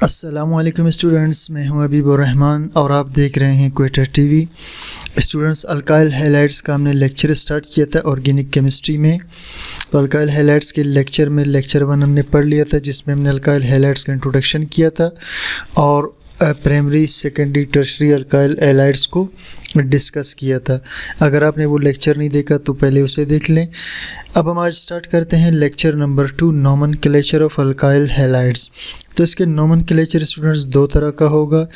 अस्सलामुअलैकुम स्टूडेंट्स, मैं हूं हबीबुर रहमान और आप देख रहे हैं क्वेटर टीवी। स्टूडेंट्स, अल्काइल हैलाइड्स का हमने लेक्चर स्टार्ट किया था ऑर्गेनिक केमिस्ट्री में। तो अल्काइल हैलाइड्स के लेक्चर 1 हमने पढ़ लिया था, जिसमें हमने अल्काइल हैलाइड्स का इंट्रोडक्शन किया था और primary secondary tertiary alkyl halides को डिस्कस किया था। अगर आपने वो लेक्चर नहीं देखा तो पहले उसे देख लें। अब हम आज स्टार्ट करते हैं lecture number 2, nomenclature of alkyl halides. तो इसके नोमेनक्लेचर स्टूडेंट्स 2 तरह का होगा।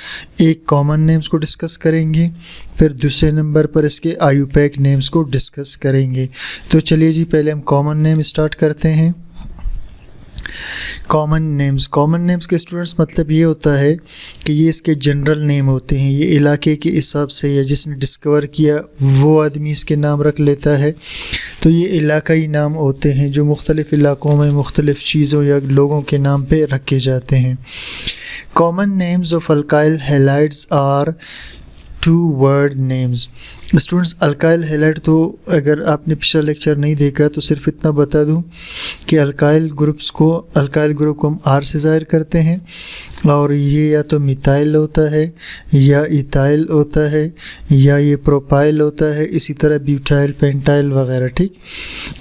एक कॉमन नेम्स को डिस्कस करेंगे, फिर दूसरे नंबर पर इसके आईयूपैक नेम्स को डिस्कस करेंगे। तो चलिए जी, पहले हम कॉमन नेम स्टार्ट करते हैं। कॉमन नेम्स के स्टूडेंट्स मतलब ये होता है कि ये इसके जनरल नेम होते हैं। ये इलाके के हिसाब से या जिसने डिस्कवर किया वो आदमी इसके नाम रख लेता है। तो ये इलाकाई नाम होते हैं जो मुख्तलिफ़ इलाकों में मुख्तलिफ़ चीज़ों या लोगों के नाम पे रखे जाते हैं। Common names of alkyl halides are 2 word names. Students, alkyl halide, तो अगर आपने पिछला लेक्चर नहीं देखा तो सिर्फ इतना बता दूं कि अल्काइल ग्रुप को हम आर से ज़ाहिर करते हैं और ये या तो मिथाइल होता है या इथाइल होता है या ये प्रोपाइल होता है, इसी तरह ब्यूटाइल, पेंटाइल वगैरह, ठीक।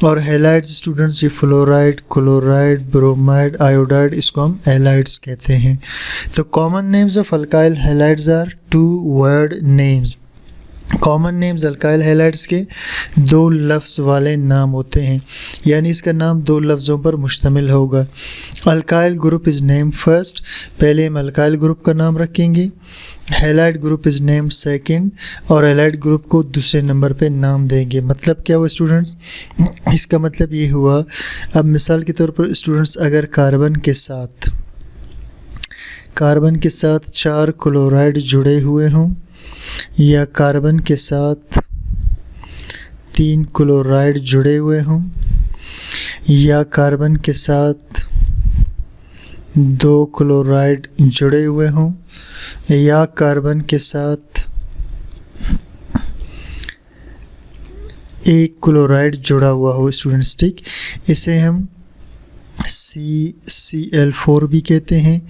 और हैलाइड्स स्टूडेंट्स, ये फ्लोराइड, क्लोराइड, ब्रोमाइड, आयोडाइड, इसको हम हैलाइड्स कहते हैं। तो common names of alkyl halides are 2 word names. Common names alkyl halides के 2 लफ्ज़ वाले नाम होते हैं, यानी इसका नाम 2 लफ्ज़ों पर मुश्तमिल होगा। Alkyl group is name first, पहले हम अल्काइल ग्रुप का नाम रखेंगे। Halide group is name second, और हैलाइड ग्रुप को दूसरे नंबर पे नाम देंगे। मतलब क्या हुआ स्टूडेंट्स? इसका मतलब ये हुआ, अब मिसाल के तौर पर स्टूडेंट्स, अगर कार्बन के साथ 4 क्लोराइड जुड़े हुए हों या कार्बन के साथ 3 क्लोराइड जुड़े हुए हों या कार्बन के साथ 2 क्लोराइड जुड़े हुए हों या कार्बन के साथ 1 क्लोराइड जुड़ा हुआ हो स्टूडेंट्स, ठीक। इसे हम CCl4 भी कहते हैं,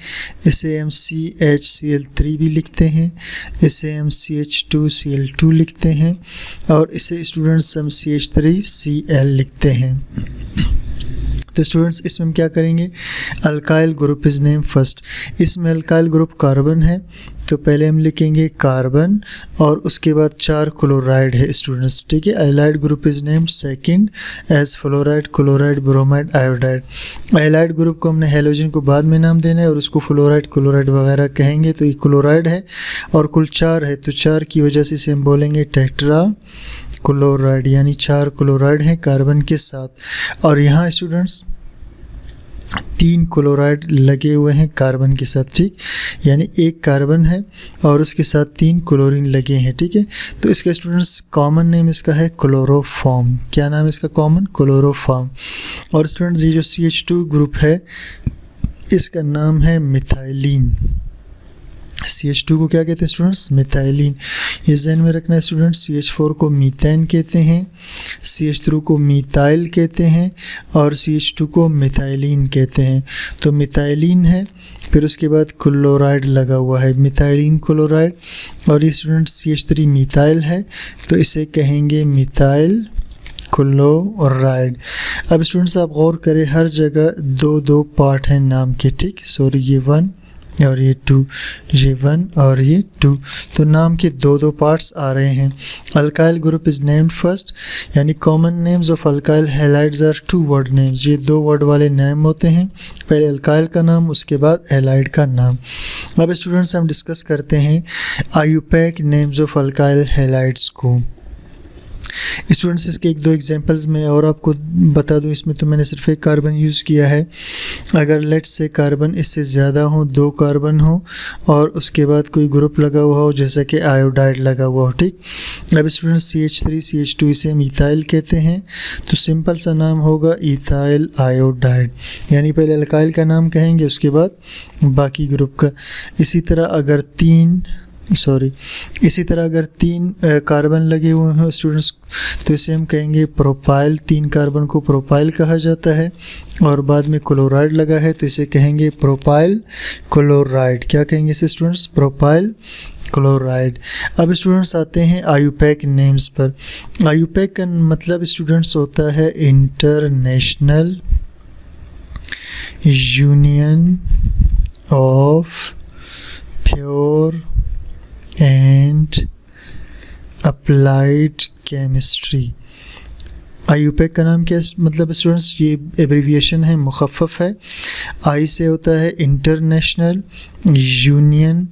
इसे हम CHCl3 भी लिखते हैं, इसे हम CH2Cl2 लिखते हैं और इसे स्टूडेंट्स हम CH3Cl लिखते हैं। तो स्टूडेंट्स, इसमें हम क्या करेंगे? Alkyl group is name first. इसमें अल्काइल ग्रुप कार्बन है तो पहले हम लिखेंगे कार्बन और उसके बाद 4 क्लोराइड है स्टूडेंट्स, ठीक है। Halide group is name second as fluoride, chloride, bromide, iodide. Halide group को हमने हैलोजन को बाद में नाम देना है और उसको फ्लोराइड, क्लोराइड वगैरह कहेंगे। तो ये क्लोराइड है और कुल 4 है, तो 4 की वजह से इसे हम बोलेंगे टेट्रा क्लोराइड, यानी 4 क्लोराइड हैं कार्बन के साथ। और यहाँ स्टूडेंट्स 3 क्लोराइड लगे हुए हैं कार्बन के साथ, ठीक। यानी 1 कार्बन है और उसके साथ 3 क्लोरीन लगे हैं, ठीक है। तो इसका स्टूडेंट्स कॉमन नेम इसका है क्लोरोफॉर्म। क्या नाम है इसका? Common chloroform. और स्टूडेंट्स, ये जो CH2 ग्रुप है इसका नाम है मिथाइलिन। CH2 को क्या कहते हैं स्टूडेंट्स? मिथाइलिन। ये ज़हन में रखना है स्टूडेंट्स। CH4 को मीथेन कहते हैं, CH3 को मीथाइल कहते हैं और CH2 को मिथाइलिन कहते हैं। तो मिथाइलिन है, फिर उसके बाद क्लोराइड लगा हुआ है, मिथाइलिन क्लोराइड। और ये स्टूडेंट्स CH3 मीथाइल है तो इसे कहेंगे मिथाइल क्लोराइड। अब स्टूडेंट्स, आप गौर करें, हर जगह 2-2 पार्ट हैं नाम के, ठीक। सॉरी, ये 1 और ये 2, ये 1 और ये 2, तो नाम के 2-2 पार्ट्स आ रहे हैं। Alkyl group is named first, यानी common names of alkyl halides are 2 word names. ये 2 वर्ड वाले नेम होते हैं, पहले अल्काइल का नाम उसके बाद हैलाइड का नाम। अब स्टूडेंट्स, हम डिस्कस करते हैं IUPAC names of alkyl halides को। स्टूडेंट्स, इसके 1-2 एग्जांपल्स में और आपको बता दूं, इसमें तो मैंने सिर्फ 1 कार्बन यूज़ किया है। अगर लेट्स से कार्बन इससे ज़्यादा हो, 2 कार्बन हो और उसके बाद कोई ग्रुप लगा हुआ हो जैसा कि आयोडाइड लगा हुआ हो, ठीक। अब स्टूडेंट्स, CH3 CH2 इसे हम इथाइल कहते हैं, तो सिंपल सा नाम होगा इथाइल आयोडाइड, यानी पहले अल्काइल का नाम कहेंगे उसके बाद बाकी ग्रुप का। इसी तरह अगर 3 इसी तरह अगर 3 कार्बन लगे हुए हैं स्टूडेंट्स, तो इसे हम कहेंगे प्रोपाइल। 3 कार्बन को प्रोपाइल कहा जाता है। और बाद में क्लोराइड लगा है तो इसे कहेंगे प्रोपाइल क्लोराइड। क्या कहेंगे इसे स्टूडेंट्स? Propyl chloride. अब स्टूडेंट्स आते हैं आईयूपैक नेम्स पर। आईयूपैक का मतलब स्टूडेंट्स होता है international union of pure and applied chemistry. IUPAC का नाम क्या है? मतलब स्टूडेंट्स ये एब्रीविएशन है, मुखफ़फ़ है। आई से होता है international union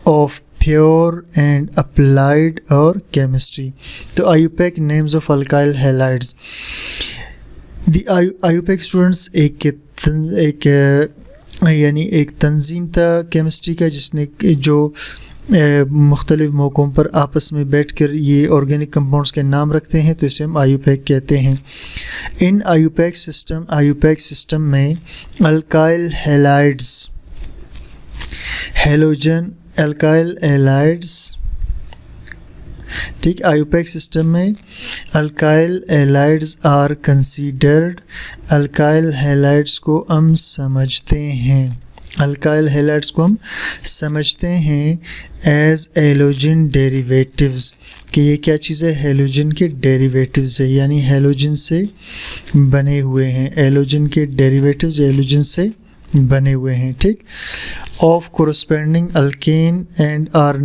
of pure and applied और केमिस्ट्री। तो IUPAC names of alkyl halides. The IUPAC students एक तंजीम था केमिस्ट्री का, जिसने जो मुख्तलिफ मौक़ों पर आपस में बैठकर ये ऑर्गेनिक कंपाउंड्स के नाम रखते हैं, तो इसे हम आईयूपैक कहते हैं। इन आईयूपैक सिस्टम में alkyl halides, halogen alkyl halides, ठीक, आईयूपैक सिस्टम में alkyl halides are considered. Alkyl halides को हम समझते हैं, अल्काइल हैलाइड्स को हम समझते हैं एज हैलोजन डेरिवेटिव्स, कि ये क्या चीज़ है? हैलोजन के डेरिवेटिव्स है, यानी हैलोजन से बने हुए हैं। हैलोजन के डेरिवेटिव्स हैलोजन से बने हुए हैं, ठीक। ऑफ कोरस्पेंडिंग अल्केन एंड आर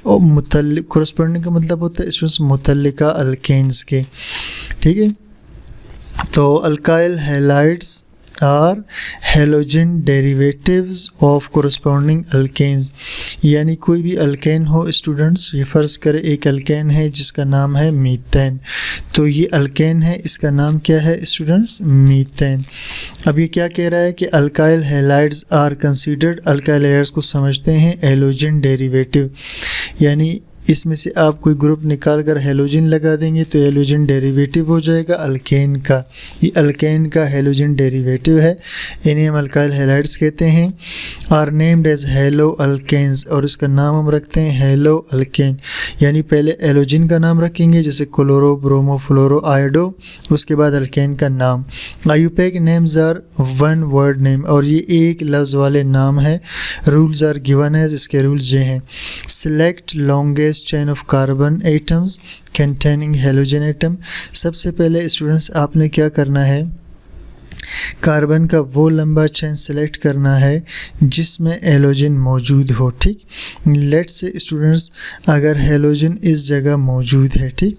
कोरस्पेंडिंग का मतलब होता है इसमें मुतल्लिका अल्केन्स के, ठीक है। तो alkyl halides are halogen derivatives of corresponding alkanes, यानी कोई भी अल्केन हो स्टूडेंट्स, ये फ़र्ज़ करें एक अल्केन है जिसका नाम है मीथेन, तो ये अल्केन है, इसका नाम क्या है स्टूडेंट्स? मीथेन। अब ये क्या कह रहा है कि alkyl halides are considered, alkyl halides को समझते हैं हैलोजन डेरिवेटिव, यानी इसमें से आप कोई ग्रुप निकाल कर हैलोजन लगा देंगे तो हैलोजन डेरिवेटिव हो जाएगा अल्केन का। ये अल्केन का हैलोजन डेरिवेटिव है, इन्हें हम अल्काइल हैलाइड्स कहते हैं। Are named as haloalkanes, और इसका नाम हम रखते हैं हैलो अल्केन, यानी पहले हैलोजन का नाम रखेंगे जैसे क्लोरो, ब्रोमो, फ्लोरो, आयोडो, उसके बाद अल्केन का नाम। IUPAC names are one word name, और ये एक लफ्ज़ वाले नाम है। रूल्स आर गिवन एज, इसके रूल्स ये हैं। Select longest chain of carbon atoms containing halogen atom. सबसे पहले स्टूडेंट्स आपने क्या करना है? कार्बन का वो लंबा चेन सेलेक्ट करना है जिसमें हैलोजन मौजूद हो, ठीक। लेट्स से स्टूडेंट्स अगर हैलोजन इस जगह मौजूद है, ठीक,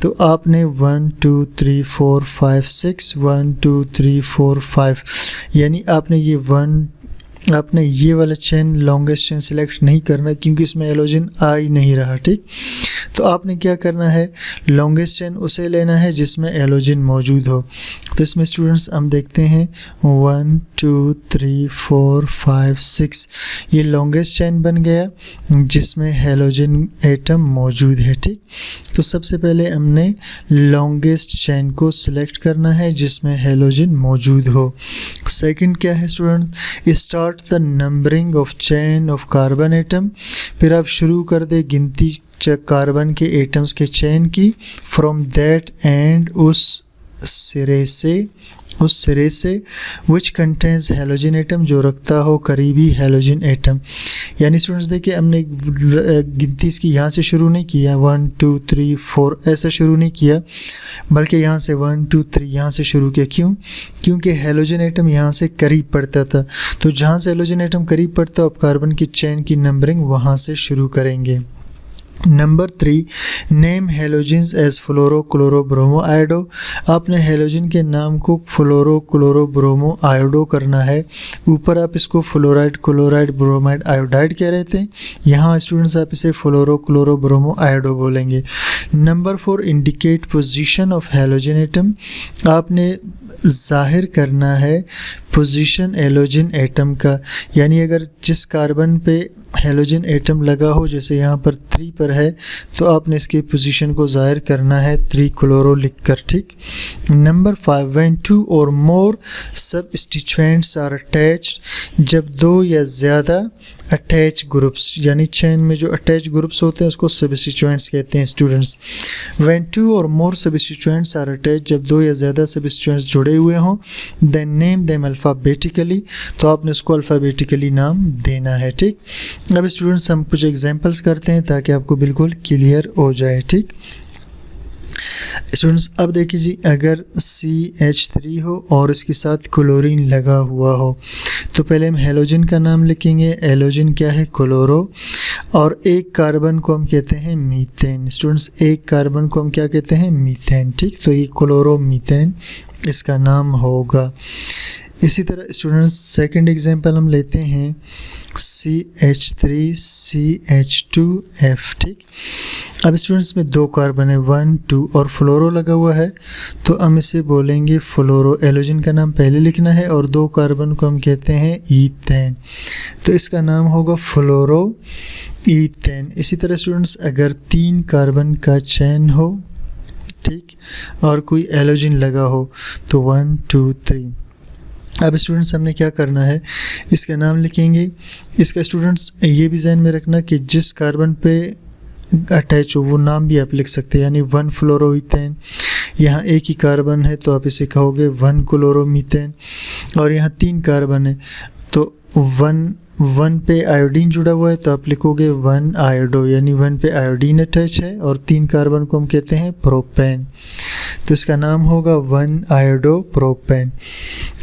तो आपने 1 2 3 4 5 6 1 2 3 4 5, यानी आपने ये वाला चेन लॉन्गेस्ट चेन सेलेक्ट नहीं करना क्योंकि इसमें हैलोजन आ ही नहीं रहा, ठीक। तो आपने क्या करना है? लॉन्गेस्ट चेन उसे लेना है जिसमें हैलोजन मौजूद हो। तो इसमें स्टूडेंट्स हम देखते हैं 1 2 3 4 5 6, ये लॉन्गेस्ट चेन बन गया जिसमें हैलोजन एटम मौजूद है, ठीक। तो सबसे पहले हमने लॉन्गेस्ट चेन को सिलेक्ट करना है जिसमें हैलोजन मौजूद हो। सेकंड क्या है student? Start the numbering of chain of carbon atom, फिर आप शुरू कर दे गिनती कार्बन के एटम्स के चेन की। फ्रॉम दैट एंड, उस सिरे से विच कंटेन्स हैलोजन एटम, जो रखता हो करीबी हैलोजन एटम। यानी स्टूडेंट्स देखिए हमने गिनती इसकी यहाँ से शुरू नहीं किया 1 2 3 4 ऐसा शुरू नहीं किया, बल्कि यहाँ से 1 2 3 यहाँ से शुरू किया। क्यों? क्योंकि हैलोजन एटम यहाँ से करीब पड़ता था, तो जहाँ से हैलोजन एटम करीब पड़ता है आप कार्बन की चेन की नंबरिंग वहाँ से शुरू करेंगे। नंबर 3, नेम हैलोजन्स एज फ्लोरो, क्लोरो, ब्रोमो, आयोडो। आपने हैलोजन के नाम को फ्लोरो, क्लोरो, ब्रोमो, आयोडो करना है। ऊपर आप इसको फ्लोराइड, क्लोराइड, ब्रोमाइड, आयोडाइड कह रहे थे, यहाँ स्टूडेंट्स आप इसे फ्लोरो, क्लोरो, ब्रोमो, आयोडो बोलेंगे। Number 4, indicate position of halogen atom. आपने जाहिर करना है पोजीशन हैलोजन एटम का, यानी अगर जिस कार्बन पे हैलोजन एटम लगा हो, जैसे यहाँ पर 3 पर है, तो आपने इसकी पोजीशन को जाहिर करना है 3 क्लोरो लिखकर, ठीक। नंबर 5, व्हेन 2 और मोर सबस्टिट्यूएंट्स आर अटैच्ड, जब 2 या ज़्यादा अटैच ग्रुप्स, यानी चेन में जो अटैच ग्रुप्स होते हैं उसको सबस्टिट्यूएंट्स कहते हैं स्टूडेंट्स। व्हेन 2 और मोर सबस्टिट्यूएंट्स आर अटैच, जब 2 या ज़्यादा सबस्टिट्यूएंट्स जुड़े हुए हों, देन नेम देम अल्फ़ाबेटिकली, तो आपने उसको अल्फ़ाबेटिकली नाम देना है। ठीक, अब स्टूडेंट्स हम कुछ एग्जांपल्स करते हैं ताकि आपको बिल्कुल क्लियर हो जाए। ठीक स्टूडेंट्स, अब देखिए जी, अगर CH3 हो और इसके साथ क्लोरीन लगा हुआ हो, तो पहले हम हेलोजन का नाम लिखेंगे। हेलोजन क्या है? क्लोरो। और एक कार्बन को हम कहते हैं मीथेन। स्टूडेंट्स, एक कार्बन को हम क्या कहते हैं? मीथेन। ठीक, तो ये क्लोरो मीथेन इसका नाम होगा। इसी तरह स्टूडेंट्स सेकंड एग्जांपल हम लेते हैं CH3CH2F। ठीक, अब स्टूडेंट्स में 2 कार्बन है, 1 2 और फ्लोरो लगा हुआ है, तो हम इसे बोलेंगे फ्लोरो। एलोजन का नाम पहले लिखना है और 2 कार्बन को हम कहते हैं ईथेन, तो इसका नाम होगा फ्लोरो ईथेन। इसी तरह स्टूडेंट्स अगर 3 कार्बन का चेन हो, ठीक, और कोई एलोजन लगा हो, तो 1 2 3। अब स्टूडेंट्स हमने क्या करना है? इसका नाम लिखेंगे। इसका स्टूडेंट्स ये भी ध्यान में रखना कि जिस कार्बन पे अटैच हो वो नाम भी आप लिख सकते हैं, यानी 1 फ्लोरोमीथेन। यहाँ एक ही कार्बन है तो आप इसे कहोगे 1 क्लोरोमीथेन। और यहाँ 3 कार्बन है तो 1 पे आयोडीन जुड़ा हुआ है तो आप लिखोगे 1 आयोडो, यानी 1 पे आयोडीन अटैच है और 3 कार्बन को हम कहते हैं प्रोपेन, तो इसका नाम होगा 1 आयोडो प्रोपेन।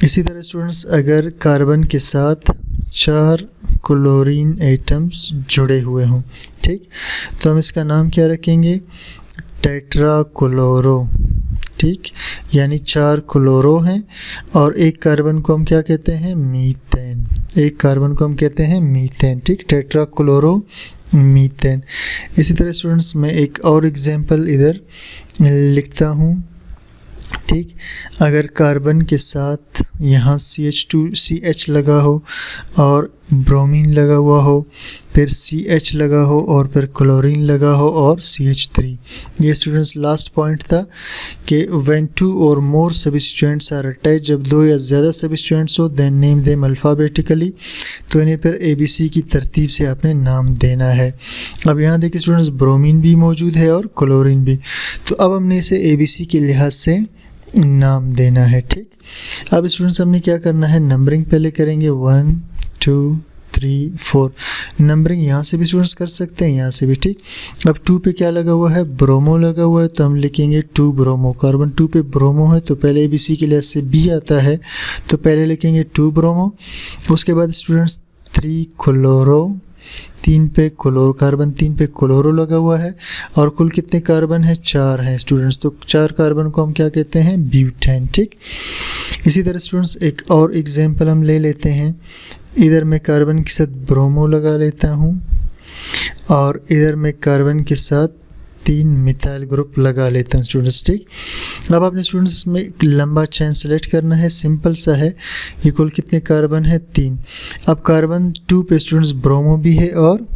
इसी तरह स्टूडेंट्स अगर कार्बन के साथ 4 क्लोरीन एटम्स जुड़े हुए हों, ठीक, तो हम इसका नाम क्या रखेंगे? Tetra chloro. ठीक, यानी 4 क्लोरो हैं और एक कार्बन को हम क्या कहते हैं? मीथेन। एक कार्बन को हम कहते हैं मीथेन। ठीक, टेट्रा क्लोरो मीथेन। इसी तरह स्टूडेंट्स मैं एक और एग्जांपल इधर लिखता हूँ। ठीक, अगर कार्बन के साथ यहाँ CH लगा हो और ब्रोमीन लगा हुआ हो, फिर CH लगा हो और फिर क्लोरीन लगा हो और CH3। ये स्टूडेंट्स लास्ट पॉइंट था कि व्हेन 2 और मोर सबस्टिट्यूएंट्स आर अटैच, जब 2 या ज़्यादा सबस्टिट्यूएंट्स हो, देन नेम देम अल्फ़ाबेटिकली, तो इन्हें फिर ABC की तरतीब से आपने नाम देना है। अब यहाँ देखिए स्टूडेंट्स ब्रोमीन भी मौजूद है और क्लोरीन भी, तो अब हमने इसे ABC के लिहाज से नाम देना है। ठीक, अब स्टूडेंट्स हमने क्या करना है? नंबरिंग पहले करेंगे 1 2 3 4। नंबरिंग यहाँ से भी स्टूडेंट्स कर सकते हैं, यहाँ से भी। ठीक, अब 2 पे क्या लगा हुआ है? ब्रोमो लगा हुआ है, तो हम लिखेंगे 2 ब्रोमो। कार्बन 2 पे ब्रोमो है तो पहले ABC के लिहाज से B आता है, तो पहले लिखेंगे 2 ब्रोमो। उसके बाद स्टूडेंट्स 3 क्लोरो, 3 पे क्लोरो, कार्बन 3 पे क्लोरो लगा हुआ है और कुल कितने कार्बन है? 4 हैं स्टूडेंट्स, तो 4 कार्बन को हम क्या कहते हैं? ब्यूटेन। ठीक, इसी तरह स्टूडेंट्स एक और एग्जांपल हम ले लेते हैं। इधर मैं कार्बन के साथ ब्रोमो लगा लेता हूँ और इधर मैं कार्बन के साथ 3 मिथाइल ग्रुप लगा लेता हूँ स्टूडेंट्स। ठीक, अब आपने स्टूडेंट्स इसमें एक लंबा चेन सेलेक्ट करना है, सिंपल सा है। ये कुल कितने कार्बन है? 3। अब कार्बन 2 पे स्टूडेंट्स ब्रोमो भी है और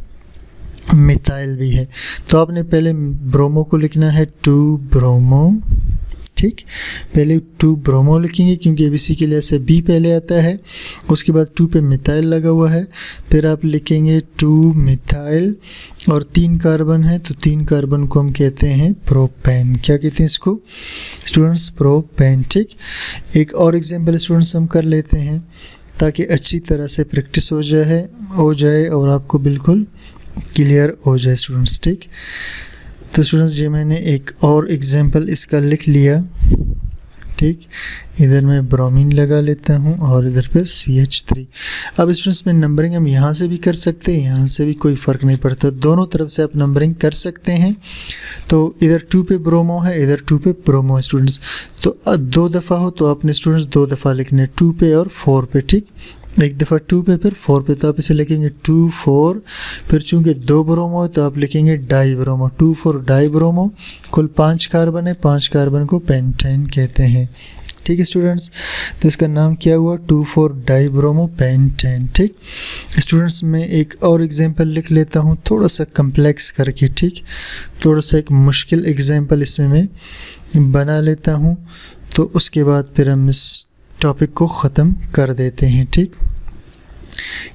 मिथाइल भी है, तो आपने पहले ब्रोमो को लिखना है 2 ब्रोमो। ठीक, पहले 2 ब्रोमो लिखेंगे क्योंकि ABC के लिए से B पहले आता है। उसके बाद 2 पे मिथाइल लगा हुआ है, फिर आप लिखेंगे 2 मिथाइल और 3 कार्बन है तो 3 कार्बन को हम कहते हैं प्रोपेन। क्या कहते हैं इसको स्टूडेंट्स? प्रोपेन। ठीक, एक और एग्जांपल स्टूडेंट्स हम कर लेते हैं ताकि अच्छी तरह से प्रैक्टिस हो जाए और आपको बिल्कुल क्लियर हो जाए स्टूडेंट्स। ठीक, तो स्टूडेंट्स ये मैंने एक और एग्जांपल इसका लिख लिया। ठीक, इधर मैं ब्रोमीन लगा लेता हूँ और इधर फिर CH3। अब स्टूडेंट्स में नंबरिंग हम यहाँ से भी कर सकते हैं, यहाँ से भी, कोई फ़र्क नहीं पड़ता, दोनों तरफ से आप नंबरिंग कर सकते हैं। तो इधर 2 पे ब्रोमो है, इधर 2 पे ब्रोमो है स्टूडेंट्स, तो 2 दफ़ा हो तो आपने स्टूडेंट्स 2 दफ़ा लिखने, 2 पे और 4 पे। ठीक, एक दफ़ा 2 पे फिर 4 पे, तो आप इसे लिखेंगे 2 4, फिर चूँकि 2 ब्रोमो है तो आप लिखेंगे डाई ब्रोमो, 2 4 डाई ब्रोमो। कुल 5 कार्बन है, 5 कार्बन को पेंटेन कहते हैं। ठीक है स्टूडेंट्स, तो इसका नाम क्या हुआ? 2 4 डाई ब्रोमो पेंटेन। ठीक, स्टूडेंट्स मैं एक और एग्जांपल लिख लेता हूँ थोड़ा सा कम्प्लेक्स करके। ठीक, थोड़ा सा एक मुश्किल एग्जांपल इसमें मैं बना लेता हूँ, तो उसके बाद फिर हम इस टॉपिक को ख़त्म कर देते हैं। ठीक,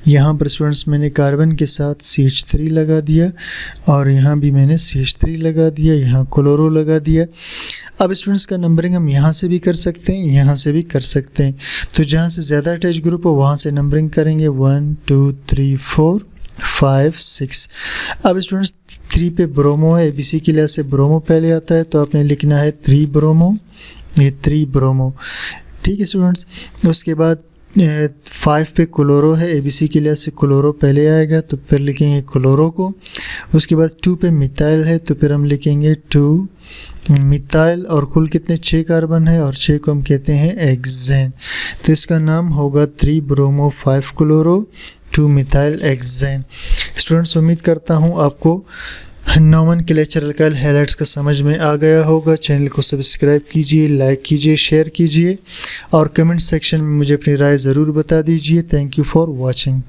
यहाँ पर स्टूडेंट्स मैंने कार्बन के साथ CH3 लगा दिया और यहाँ भी मैंने CH3 लगा दिया, यहाँ क्लोरो लगा दिया। अब स्टूडेंट्स का नंबरिंग हम यहाँ से भी कर सकते हैं, यहाँ से भी कर सकते हैं। तो जहाँ से ज़्यादा अटैच ग्रुप हो वहाँ से नंबरिंग करेंगे 1 2 3 4 5 6। अब स्टूडेंट्स 3 पे ब्रोमो है, ABC के लिहाज से ब्रोमो पहले आता है, तो आपने लिखना है 3 ब्रोमो, ये 3 ब्रोमो। ठीक है स्टूडेंट्स, उसके बाद 5 पे क्लोरो है, ABC के लिहाज से क्लोरो पहले आएगा, तो फिर लिखेंगे क्लोरो को। उसके बाद 2 पे मिथाइल है, तो फिर हम लिखेंगे 2 मिथाइल, और कुल कितने 6 कार्बन है, और 6 को हम कहते हैं एक्सेन। तो इसका नाम होगा 3 bromo 5 chloro 2 methyl hexane. Students उम्मीद करता हूँ आपको नॉमेनक्लेचर अल्काइल हैलाइड्स का समझ में आ गया होगा। चैनल को सब्सक्राइब कीजिए, लाइक कीजिए, शेयर कीजिए और कमेंट सेक्शन में मुझे अपनी राय ज़रूर बता दीजिए। Thank you for watching.